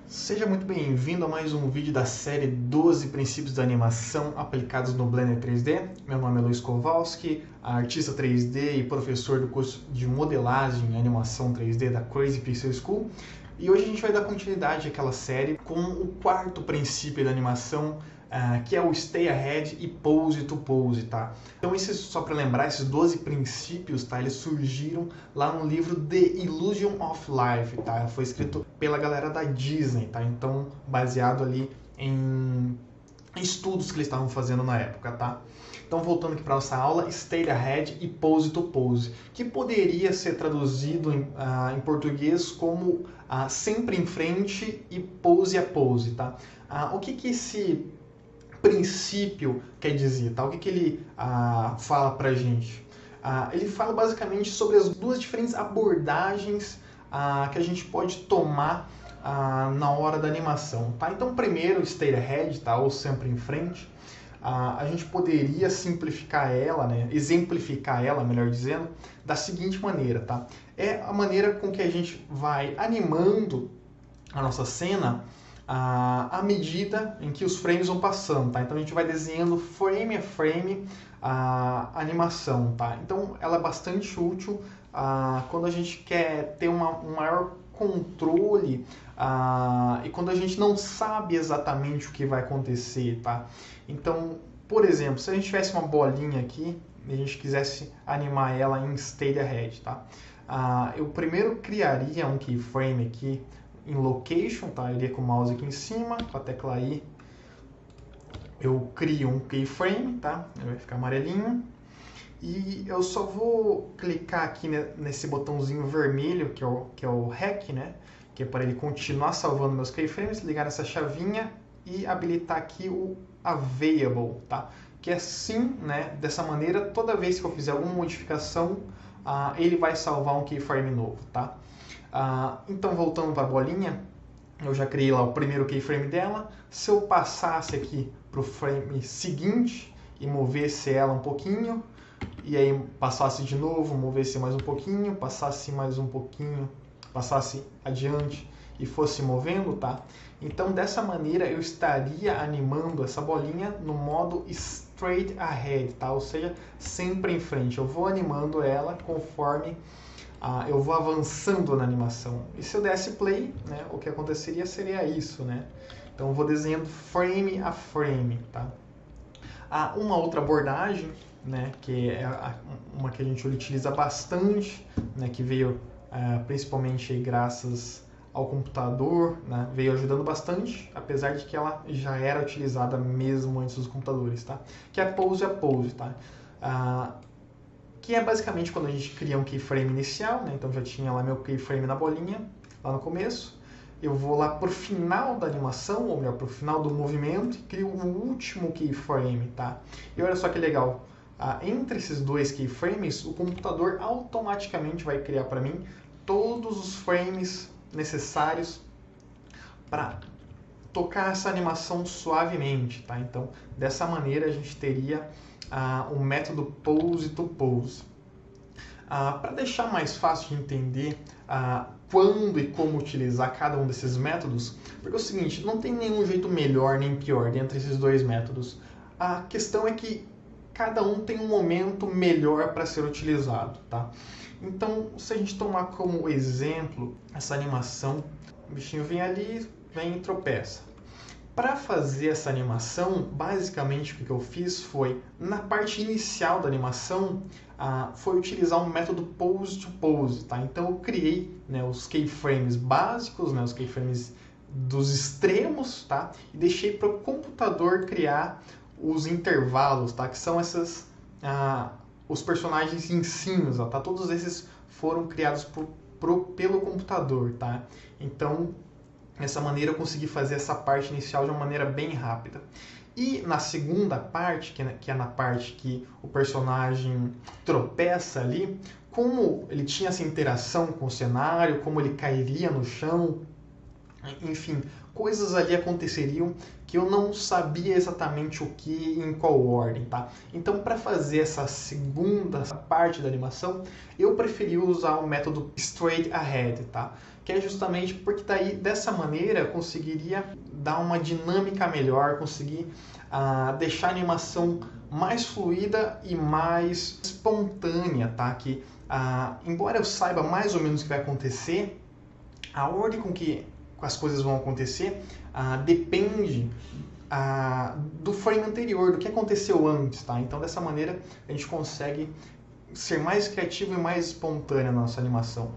Seja muito bem-vindo a mais um vídeo da série 12 princípios da animação aplicados no Blender 3D. Meu nome é Luiz Kowalski, artista 3D e professor do curso de modelagem e animação 3D da Crazy Pixel School. E hoje a gente vai dar continuidade àquela série com o quarto princípio da animação, que é o Stay Ahead e Pose to Pose, tá? Então, só para lembrar, esses 12 princípios, tá? Eles surgiram lá no livro The Illusion of Life, tá? Foi escrito pela galera da Disney, tá? Então, baseado ali em estudos que eles estavam fazendo na época, tá? Então, voltando aqui para a nossa aula, Stay Ahead e Pose to Pose, que poderia ser traduzido em português como sempre em frente e pose a pose, tá? O que esse princípio quer dizer, tá? O que ele fala pra gente? Ele fala basicamente sobre as duas diferentes abordagens que a gente pode tomar na hora da animação, tá? Então, primeiro, stay ahead, tá? Ou sempre em frente. A gente poderia simplificar ela, né? Exemplificar ela, melhor dizendo, da seguinte maneira, tá? É a maneira com que a gente vai animando a nossa cena à medida em que os frames vão passando, tá? Então a gente vai desenhando frame a frame a animação, tá? Então ela é bastante útil quando a gente quer ter um maior controle e quando a gente não sabe exatamente o que vai acontecer, tá? Então, por exemplo, se a gente tivesse uma bolinha aqui e a gente quisesse animar ela em Stay Ahead, tá? Eu primeiro criaria um keyframe aqui em Location, tá? Eu iria com o mouse aqui em cima, com a tecla I, eu crio um keyframe, tá? Ele vai ficar amarelinho. E eu só vou clicar aqui nesse botãozinho vermelho, que é o REC, né? Que é para ele continuar salvando meus keyframes, ligar essa chavinha e habilitar aqui o Available, tá? Que assim, né? Dessa maneira, toda vez que eu fizer alguma modificação, ele vai salvar um keyframe novo, tá? Então, voltando para a bolinha, eu já criei lá o primeiro keyframe dela. Se eu passasse aqui para o frame seguinte e movesse ela um pouquinho, e aí passasse de novo, movesse mais um pouquinho, passasse mais um pouquinho, passasse adiante e fosse movendo, tá? Então, dessa maneira, eu estaria animando essa bolinha no modo straight ahead, tá? Ou seja, sempre em frente. Eu vou animando ela conforme eu vou avançando na animação. E se eu desse play, né, o que aconteceria seria isso, né? Então eu vou desenhando frame a frame, tá? Uma outra abordagem, né, que é uma que a gente utiliza bastante, né, que veio principalmente aí graças ao computador, né, veio ajudando bastante, apesar de que ela já era utilizada mesmo antes dos computadores, tá? Que é pose a pose, tá? Que é basicamente quando a gente cria um keyframe inicial, né? Então já tinha lá meu keyframe na bolinha, lá no começo. Eu vou lá pro final da animação, ou melhor, pro final do movimento, e crio o último keyframe, tá? E olha só que legal, entre esses dois keyframes, o computador automaticamente vai criar para mim todos os frames necessários para tocar essa animação suavemente, tá? Então, dessa maneira a gente teria o método Pose to Pose. Para deixar mais fácil de entender quando e como utilizar cada um desses métodos, porque é o seguinte, não tem nenhum jeito melhor nem pior dentre esses dois métodos. A questão é que cada um tem um momento melhor para ser utilizado, tá? Então, se a gente tomar como exemplo essa animação, o bichinho vem ali, vem e tropeça. Para fazer essa animação, basicamente o que eu fiz foi, na parte inicial da animação, foi utilizar um método Pose to Pose, tá? Então eu criei, né, os keyframes básicos, né, os keyframes dos extremos, tá? E deixei para o computador criar os intervalos, tá? Que são os personagens em cima, tá? Todos esses foram criados pelo computador, tá? Então, dessa maneira eu consegui fazer essa parte inicial de uma maneira bem rápida. E na segunda parte, que é na parte que o personagem tropeça ali, como ele tinha essa interação com o cenário, como ele cairia no chão, enfim, coisas ali aconteceriam que eu não sabia exatamente o que e em qual ordem, tá? Então, para fazer essa segunda parte da animação, eu preferi usar o método Straight Ahead, tá? Que é justamente porque daí, dessa maneira, eu conseguiria dar uma dinâmica melhor, conseguir deixar a animação mais fluida e mais espontânea, tá? Que, embora eu saiba mais ou menos o que vai acontecer, a ordem com que as coisas vão acontecer depende do frame anterior, do que aconteceu antes, tá? Então, dessa maneira, a gente consegue ser mais criativo e mais espontâneo na nossa animação.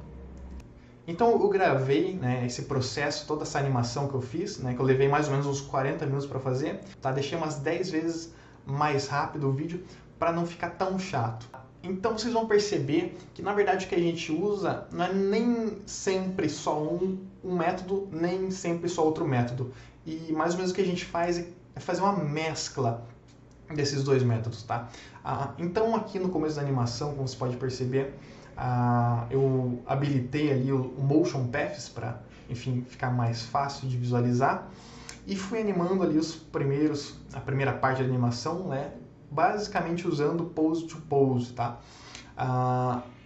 Então, eu gravei, né, esse processo, toda essa animação que eu fiz, né, que eu levei mais ou menos uns 40 minutos para fazer, tá? Deixei umas 10 vezes mais rápido o vídeo para não ficar tão chato. Então vocês vão perceber que na verdade o que a gente usa não é nem sempre só um método, nem sempre só outro método. E mais ou menos o que a gente faz é fazer uma mescla desses dois métodos, tá? Então aqui no começo da animação, como você pode perceber, eu habilitei ali o Motion Paths para, enfim, ficar mais fácil de visualizar. E fui animando ali a primeira parte da animação, né? Basicamente usando pose to pose, tá?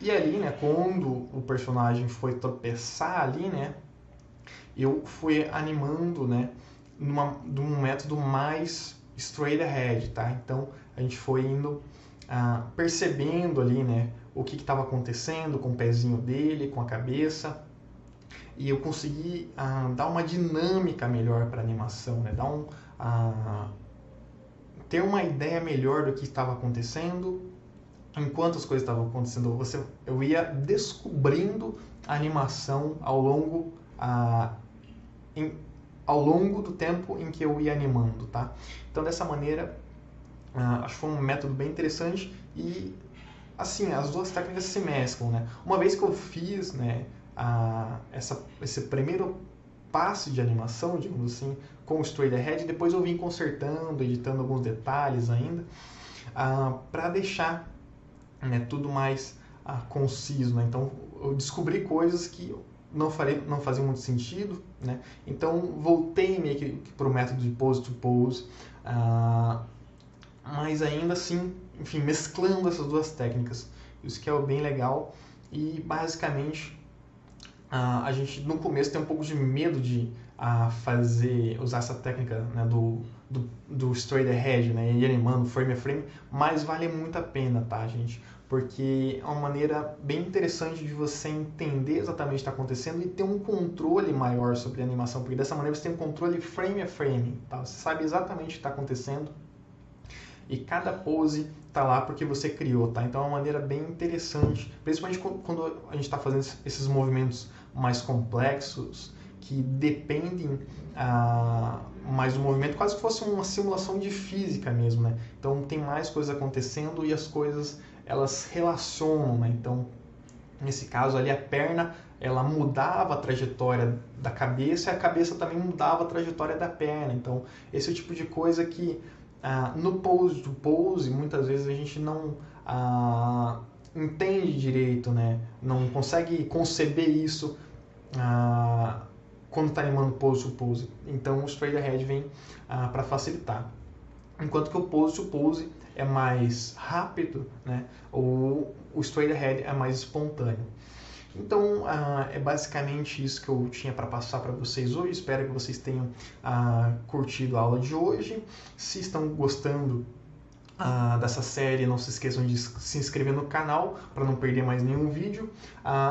E ali, né, quando o personagem foi tropeçar ali, né, eu fui animando, né, de um método mais straight ahead, tá? Então a gente foi indo percebendo ali, né, o que estava acontecendo com o pezinho dele, com a cabeça, e eu consegui dar uma dinâmica melhor para a animação, né? Ter uma ideia melhor do que estava acontecendo enquanto as coisas estavam acontecendo. Eu ia descobrindo a animação ao longo do tempo em que eu ia animando, tá? Então, dessa maneira, acho que foi um método bem interessante e, assim, as duas técnicas se mesclam, né? Uma vez que eu fiz, né, esse primeiro passe de animação, digamos assim, com o Straight Ahead, depois eu vim consertando, editando alguns detalhes ainda, para deixar, né, tudo mais conciso, né? Então eu descobri coisas que não faziam muito sentido, né? Então voltei meio que para o método de pose to pose, mas ainda assim, enfim, mesclando essas duas técnicas. Isso que é bem legal e basicamente a gente no começo tem um pouco de medo de usar essa técnica, né, do straight ahead, né, e animando frame a frame, mas vale muito a pena, tá, gente? Porque é uma maneira bem interessante de você entender exatamente o que está acontecendo e ter um controle maior sobre a animação, porque dessa maneira você tem um controle frame a frame, tá? Você sabe exatamente o que está acontecendo e cada pose tá lá porque você criou, tá? Então é uma maneira bem interessante, principalmente quando a gente está fazendo esses movimentos mais complexos, que dependem mais do movimento, quase que fosse uma simulação de física mesmo, né? Então tem mais coisas acontecendo e as coisas, elas relacionam, né? Então, nesse caso ali, a perna, ela mudava a trajetória da cabeça e a cabeça também mudava a trajetória da perna. Então, esse é o tipo de coisa que no pose to pose, muitas vezes a gente não entende direito, né? Não consegue conceber isso quando está animando pose to pose. Então o straight ahead vem para facilitar. Enquanto que o pose to pose é mais rápido, né? O straight ahead é mais espontâneo. Então, é basicamente isso que eu tinha para passar para vocês hoje. Espero que vocês tenham curtido a aula de hoje. Se estão gostando dessa série, não se esqueçam de se inscrever no canal para não perder mais nenhum vídeo.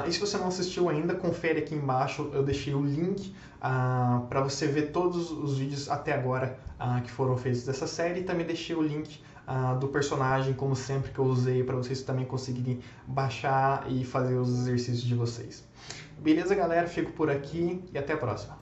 E se você não assistiu ainda, confere aqui embaixo, eu deixei o link para você ver todos os vídeos até agora que foram feitos dessa série. E também deixei o link do personagem, como sempre, que eu usei para vocês também conseguirem baixar e fazer os exercícios de vocês. Beleza, galera? Fico por aqui e até a próxima.